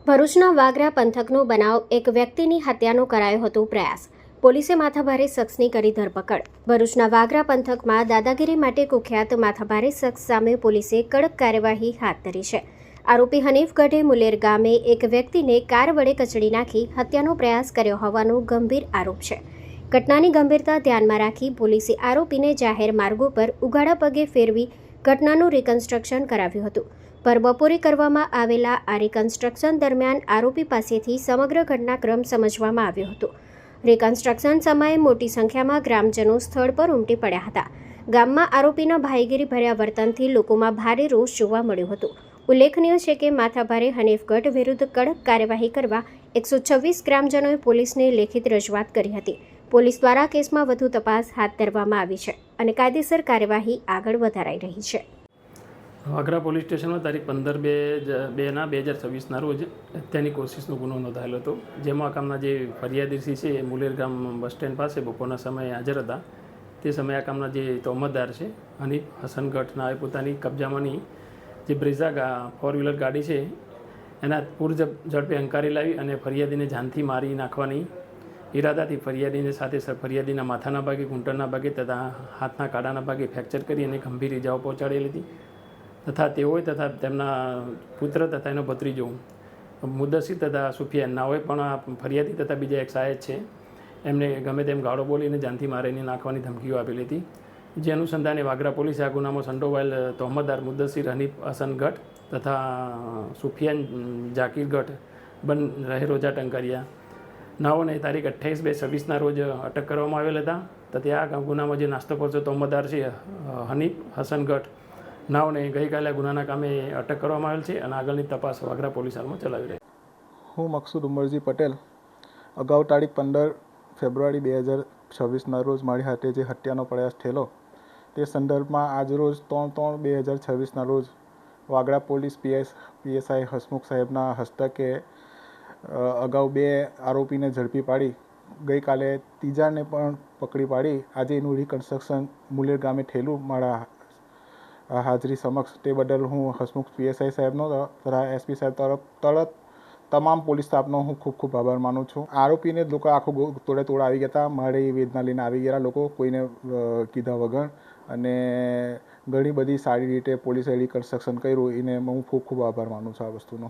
ભરૂચના વાગરા પંથકનો બનાવ. એક વ્યક્તિની હત્યાનો કરાયો હતો પ્રયાસ. પોલીસે માથાભારે શખ્સની કરી ધરપકડ. ભરૂચના વાગરા પંથકમાં દાદાગીરી માટે કુખ્યાત માથાભારે શખ્સ સામે પોલીસે કડક કાર્યવાહી હાથ ધરી છે. આરોપી હનીફ ગઢે મુલેર ગામે એક વ્યક્તિને કાર વડે કચડી નાખી હત્યાનો પ્રયાસ કર્યો હોવાનો ગંભીર આરોપ છે. ઘટનાની ગંભીરતા ધ્યાનમાં રાખી પોલીસે આરોપીને જાહેર માર્ગો પર ઉઘાડા પગે ફેરવી ઘટનાનું રિકન્સ્ટ્રક્શન કરાવ્યું હતું. પર બપોરે કરવામાં આવેલા આ રિકન્સ્ટ્રક્શન દરમિયાન આરોપી પાસેથી સમગ્ર ઘટનાક્રમ સમજવામાં આવ્યો હતો. રિકન્સ્ટ્રક્શન સમયે મોટી સંખ્યામાં ગ્રામજનો સ્થળ પર ઉમટી પડ્યા હતા. ગામમાં આરોપીના ભાઈગીરી ભર્યા વર્તનથી લોકોમાં ભારે રોષ જોવા મળ્યો હતો. ઉલ્લેખનીય છે કે માથાભારે હનીફ ગઢ વિરુદ્ધ કડક કાર્યવાહી કરવા 126 ગ્રામજનોએ પોલીસને લેખિત રજૂઆત કરી હતી. પોલીસ દ્વારા કેસમાં વધુ તપાસ હાથ ધરવામાં આવી છે અને કાયદેસર કાર્યવાહી આગળ વધારાઈ રહી છે. વાગરા પોલીસ સ્ટેશનમાં તારીખ 15/2/2026ના રોજ હત્યાની કોશિશનો ગુનો નોંધાયેલો હતો. જેમાં ગામના જે ફરિયાદી છે એ મુલેર ગામ બસ સ્ટેન્ડ પાસે બપોરના સમયે હાજર હતા. તે સમયે આ કામના જે તોહમતદાર છે હનીફ હસન ગઢના પોતાની કબજામાંની જે બ્રેઝા 4-વ્હીલર ગાડી છે એના પૂર ઝડપે હંકારી લાવી અને ફરિયાદીને જાનથી મારી નાખવાની ઈરાદાથી ફરિયાદીને સાથે ફરિયાદીના માથાના ભાગે, ઘૂંટણના ભાગે તથા હાથના કાડાના ભાગે ફ્રેક્ચર કરી અને ગંભીર ઇજાઓ પહોંચાડેલી હતી. તથા તેઓએ તથા તેમના પુત્ર તથા એનો ભત્રીજો મુદ્દસીર તથા સુફિયાન નાઓએ પણ આ ફરિયાદી તથા બીજા એક સાહેબ છે એમને ગમે તેમ ગાળો બોલીને જાનથી મારીને નાખવાની ધમકીઓ આપેલી હતી. જે અનુસંધાને વાગરા પોલીસે આ ગુનામાં સંડોવાયેલ તોહમતદાર મુદ્દસીર હનીફ હસન ગઢ તથા સુફિયાન જાકીર ગઢ રહે રોજા ટંકારિયા નાઓને તારીખ 28/2/26ના રોજ અટક કરવામાં આવેલ હતા. તથા આ ગુનામાં જે નાસ્તો પડતો તોહમતદાર છે હનીફ હસન ગઢ નાઓને ગઈકાલે ગુનાના કામે અટક કરવામાં આવેલ છે અને આગળની તપાસ વાગરા પોલીસ હાલમાં ચલાવી રહી. હું મકસૂદ ઉમરજી પટેલ અગાઉ તારીખ 15 ફેબ્રુઆરી 2026ના રોજ મારી હાથે જે હત્યાનો પ્રયાસ થયેલો તે સંદર્ભમાં આજરોજ 3/3/2026ના રોજ વાગરા પોલીસ પીએસઆઈ હસમુખ સાહેબના હસ્તકે અગાઉ 2 આરોપીને ઝડપી પાડી ગઈકાલે ત્રીજાને પણ પકડી પાડી આજે એનું રિકન્સ્ટ્રક્શન મુલેર ગામે થયેલું મારા હાજરી સમક્ષ. તે બદલ હું હસમુખ પીએસઆઈ સાહેબનો તથા એસપી સાહેબ તરત તમામ પોલીસ સ્ટાફનો હું ખૂબ ખૂબ આભાર માનું છું. આરોપીને લોકો આખું તોડે આવી ગયા હતા. મારી વેદના લઈને આવી ગયા લોકો કોઈને કીધા વગર અને ઘણી બધી સારી રીતે પોલીસે રિકન્સ્ટ્રક્શન કર્યું એને હું ખૂબ ખૂબ આભાર માનું છું આ વસ્તુનો.